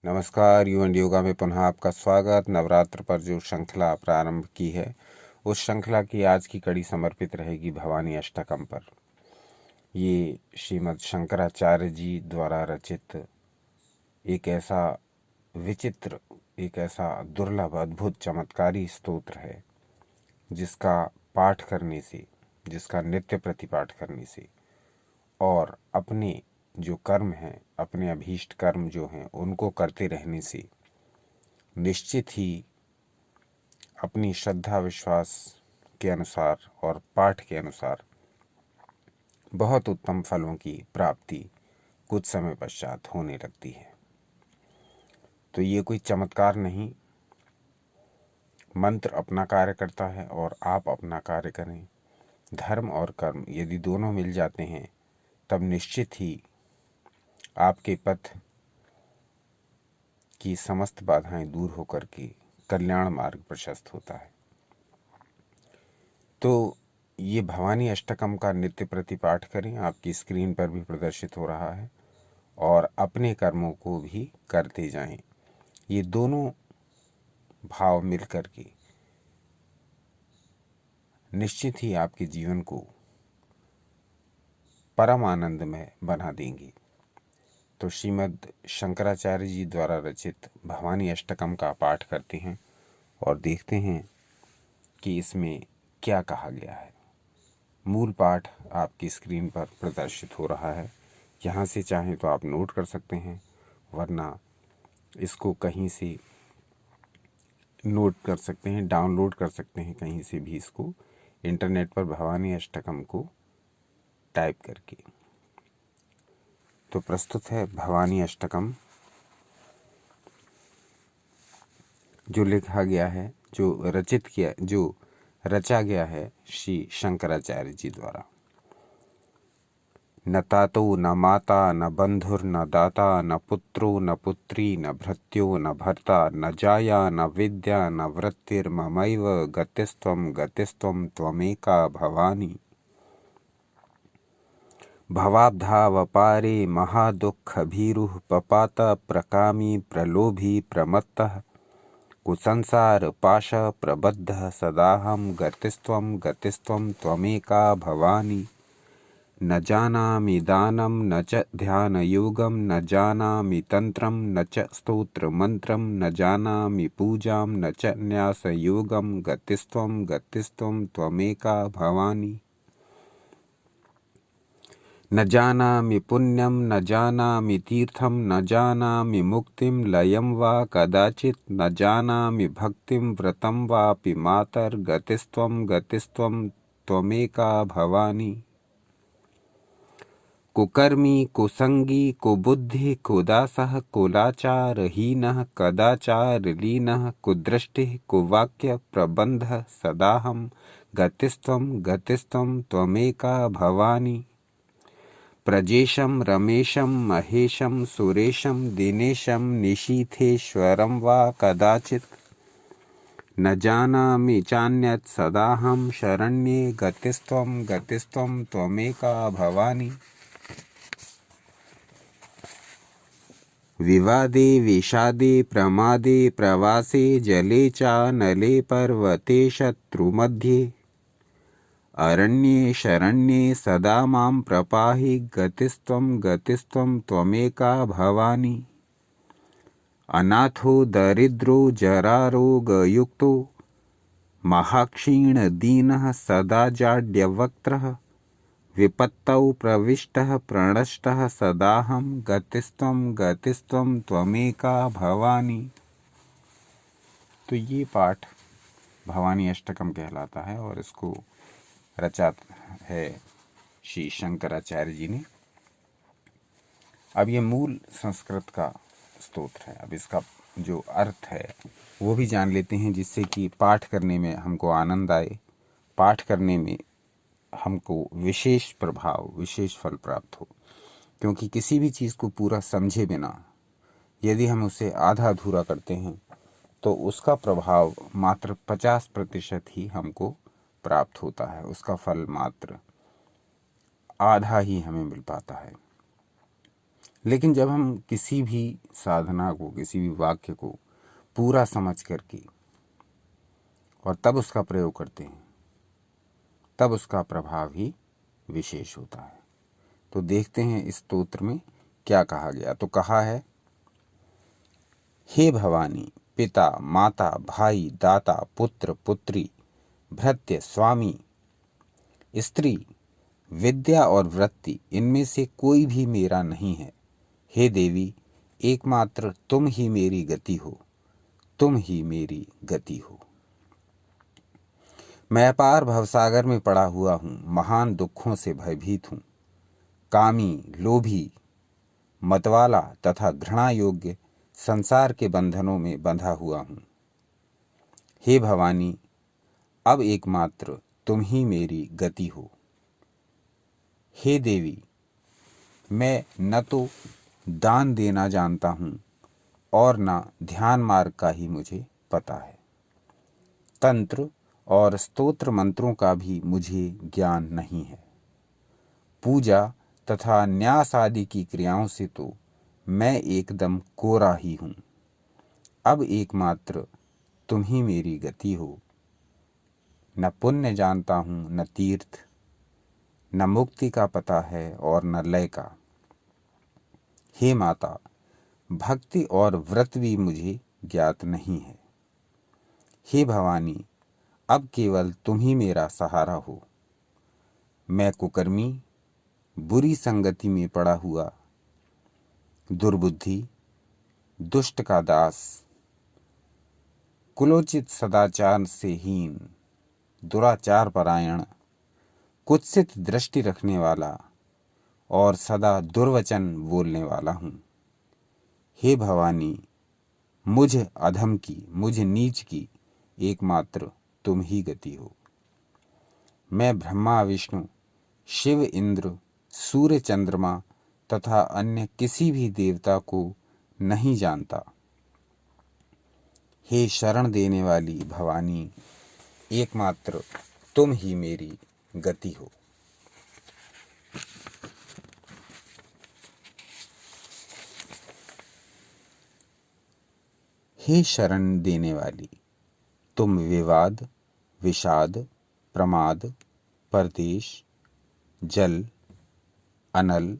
नमस्कार। You and yoga में पुनः आपका स्वागत। नवरात्र पर जो श्रृंखला प्रारंभ की है, उस श्रृंखला की आज की कड़ी समर्पित रहेगी भवानी अष्टकम पर। ये श्रीमद् शंकराचार्य जी द्वारा रचित एक ऐसा विचित्र, एक ऐसा दुर्लभ, अद्भुत, चमत्कारी स्तोत्र है जिसका पाठ करने से, जिसका नित्य प्रतिपाठ करने से और अपने जो कर्म हैं, अपने अभीष्ट कर्म जो हैं, उनको करते रहने से निश्चित ही अपनी श्रद्धा विश्वास के अनुसार और पाठ के अनुसार बहुत उत्तम फलों की प्राप्ति कुछ समय पश्चात होने लगती है। तो ये कोई चमत्कार नहीं, मंत्र अपना कार्य करता है और आप अपना कार्य करें। धर्म और कर्म यदि दोनों मिल जाते हैं तब निश्चित ही आपके पथ की समस्त बाधाएं दूर होकर के कल्याण मार्ग प्रशस्त होता है। तो ये भवानी अष्टकम का नित्य प्रतिपाठ करें, आपकी स्क्रीन पर भी प्रदर्शित हो रहा है, और अपने कर्मों को भी करते जाएं। ये दोनों भाव मिलकर के निश्चित ही आपके जीवन को परम आनंदमय बना देंगे। तो श्रीमद् शंकराचार्य जी द्वारा रचित भवानी अष्टकम का पाठ करते हैं और देखते हैं कि इसमें क्या कहा गया है। मूल पाठ आपकी स्क्रीन पर प्रदर्शित हो रहा है। यहाँ से चाहें तो आप नोट कर सकते हैं, वरना इसको कहीं से नोट कर सकते हैं, डाउनलोड कर सकते हैं कहीं से भी इसको, इंटरनेट पर भवानी अष्टकम को टाइप करके। तो प्रस्तुत है भवानी अष्टकम, जो लिखा गया है, जो रचा गया है श्री शंकराचार्य जी द्वारा। न तातो न माता न बंधुर न दाता न पुत्रो न पुत्री न भृत्यो न भर्ता न जाया न विद्या न वृत्तिर्ममैव गतिस्त्वं त्वमेका भवानी। भवाब्धावपारे महादुःखभीरुः पपात प्रकामी प्रलोभी प्रमत्तः कुसंसार पाश प्रबद्धः सदाहं गतिस्त्वं त्वमेका भवानी। न जानामि दानं न च ध्यानयोगं न जानामि तंत्रं न च स्तोत्रमन्त्रं न जानामि पूजां न च न्यासयोगं गतिस्त्वं त्वमेका भवानी। न जानामि पुण्यं न जानामि तीर्थं न जानामि मुक्तिं लयं वा कदाचित् न जानामि भक्तिं व्रतं वापि मातर्गतिस्त्वं त्वमेका भवानी। कुकर्मी कुसंगी कुबुद्धि कुदासः कुलाचारहीनः कदाचारलीनः कुदृष्टिः कुवाक्य प्रबन्धः सदाहं गतिस्त्वं त्वमेका भवानी। प्रजेशं रमेशं महेशं सुरेशं दिनेशं निशीथेश्वरं वा कदाचित् न जानामि चान्यत् सदाहं शरण्ये गतिस्त्वं त्वमेका भवानी। विवादे विषादे प्रमादे प्रवासे जले चानले पर्वते शत्रुमध्ये अरण्ये शरण्ये सदा मां प्रपाहि गतिस्त्वं त्वमेका भवानी। अनाथो दरिद्रो जरारोगयुक्तो महाक्षीणदीनः सदा जाड्यवक्त्रः विपत्तौ प्रविष्टः प्रणष्टः सदाहं गतिस्त्वं त्वमेका भवानी। तो ये पाठ भवानी अष्टकम कहलाता है और इसको रचा है श्री शंकराचार्य जी ने। अब ये मूल संस्कृत का स्तोत्र है। अब इसका जो अर्थ है वो भी जान लेते हैं, जिससे कि पाठ करने में हमको आनंद आए, पाठ करने में हमको विशेष प्रभाव, विशेष फल प्राप्त हो। क्योंकि किसी भी चीज़ को पूरा समझे बिना यदि हम उसे आधा अधूरा करते हैं तो उसका प्रभाव मात्र 50% ही हमको प्राप्त होता है, उसका फल मात्र आधा ही हमें मिल पाता है। लेकिन जब हम किसी भी साधना को, किसी भी वाक्य को पूरा समझ करके और तब उसका प्रयोग करते हैं, तब उसका प्रभाव ही विशेष होता है। तो देखते हैं इस स्तोत्र में क्या कहा गया। तो कहा है, हे भवानी, पिता, माता, भाई, दाता, पुत्र, पुत्री, भृत्य, स्वामी, स्त्री, विद्या और वृत्ति, इनमें से कोई भी मेरा नहीं है। हे देवी, एकमात्र तुम ही मेरी गति हो, तुम ही मेरी गति हो। मैं अपार भवसागर में पड़ा हुआ हूँ, महान दुखों से भयभीत हूँ। कामी, लोभी, मतवाला तथा घृणा योग्य संसार के बंधनों में बंधा हुआ हूँ। हे भवानी, अब एकमात्र तुम ही मेरी गति हो। हे देवी, मैं न तो दान देना जानता हूँ और न ध्यान मार्ग का ही मुझे पता है। तंत्र और स्तोत्र मंत्रों का भी मुझे ज्ञान नहीं है। पूजा तथा न्यास आदि की क्रियाओं से तो मैं एकदम कोरा ही हूँ। अब एकमात्र तुम ही मेरी गति हो। न पुण्य जानता हूँ, न तीर्थ, न मुक्ति का पता है और न लय का। हे माता, भक्ति और व्रत भी मुझे ज्ञात नहीं है। हे भवानी, अब केवल तुम ही मेरा सहारा हो। मैं कुकर्मी, बुरी संगति में पड़ा हुआ, दुर्बुद्धि, दुष्ट का दास, कुलोचित सदाचार से हीन, दुराचार परायण, कुत्सित दृष्टि रखने वाला और सदा दुर्वचन बोलने वाला हूँ। हे भवानी, मुझ अधम की, मुझ नीच की एकमात्र तुम ही गति हो। मैं ब्रह्मा, विष्णु, शिव, इंद्र, सूर्य, चंद्रमा तथा अन्य किसी भी देवता को नहीं जानता। हे शरण देने वाली भवानी, एकमात्र तुम ही मेरी गति हो। हे शरण देने वाली, तुम विवाद, विषाद, प्रमाद, परदेश, जल, अनल,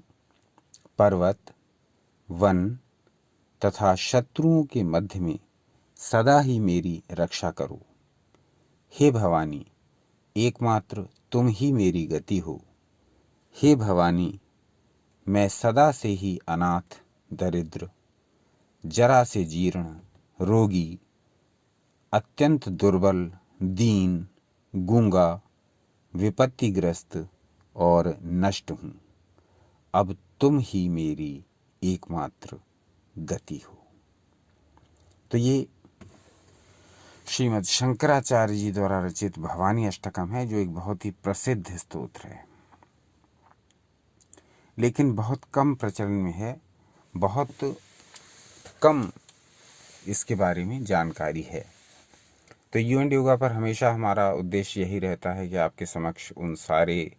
पर्वत, वन तथा शत्रुओं के मध्य में सदा ही मेरी रक्षा करो। हे भवानी, एकमात्र तुम ही मेरी गति हो। हे भवानी, मैं सदा से ही अनाथ, दरिद्र, जरा से जीर्ण, रोगी, अत्यंत दुर्बल, दीन, गूंगा, विपत्तिग्रस्त और नष्ट हूँ। अब तुम ही मेरी एकमात्र गति हो। तो ये श्रीमद् शंकराचार्य जी द्वारा रचित भवानी अष्टकम है, जो एक बहुत ही प्रसिद्ध स्तोत्र है, लेकिन बहुत कम प्रचलन में है, बहुत कम इसके बारे में जानकारी है। तो यू एंड योगा पर हमेशा हमारा उद्देश्य यही रहता है कि आपके समक्ष उन सारे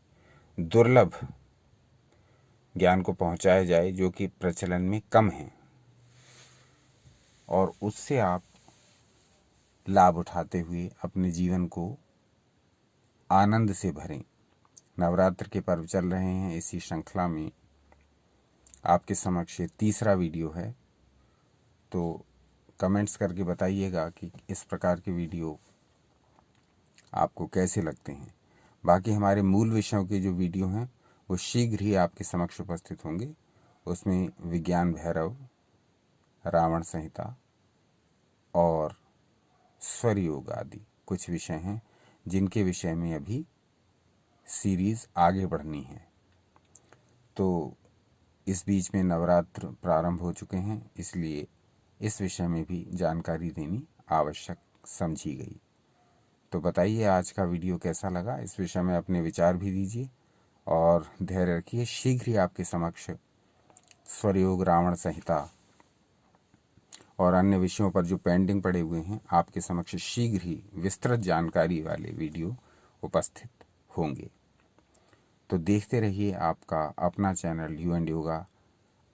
दुर्लभ ज्ञान को पहुंचाया जाए जो कि प्रचलन में कम है, और उससे आप लाभ उठाते हुए अपने जीवन को आनंद से भरें। नवरात्र के पर्व चल रहे हैं, इसी श्रृंखला में आपके समक्ष ये तीसरा वीडियो है। तो कमेंट्स करके बताइएगा कि इस प्रकार के वीडियो आपको कैसे लगते हैं। बाकी हमारे मूल विषयों के जो वीडियो हैं वो शीघ्र ही आपके समक्ष उपस्थित होंगे। उसमें विज्ञान भैरव, रावण संहिता और स्वर योग आदि कुछ विषय हैं जिनके विषय में अभी सीरीज़ आगे बढ़नी है। तो इस बीच में नवरात्र प्रारंभ हो चुके हैं, इसलिए इस विषय में भी जानकारी देनी आवश्यक समझी गई। तो बताइए आज का वीडियो कैसा लगा, इस विषय में अपने विचार भी दीजिए और धैर्य रखिए। शीघ्र ही आपके समक्ष स्वरयोग, रावण संहिता और अन्य विषयों पर जो पेंडिंग पड़े हुए हैं, आपके समक्ष शीघ्र ही विस्तृत जानकारी वाले वीडियो उपस्थित होंगे। तो देखते रहिए आपका अपना चैनल यू एंड योगा,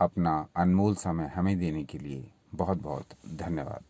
अपना अनमोल समय हमें देने के लिए बहुत बहुत धन्यवाद।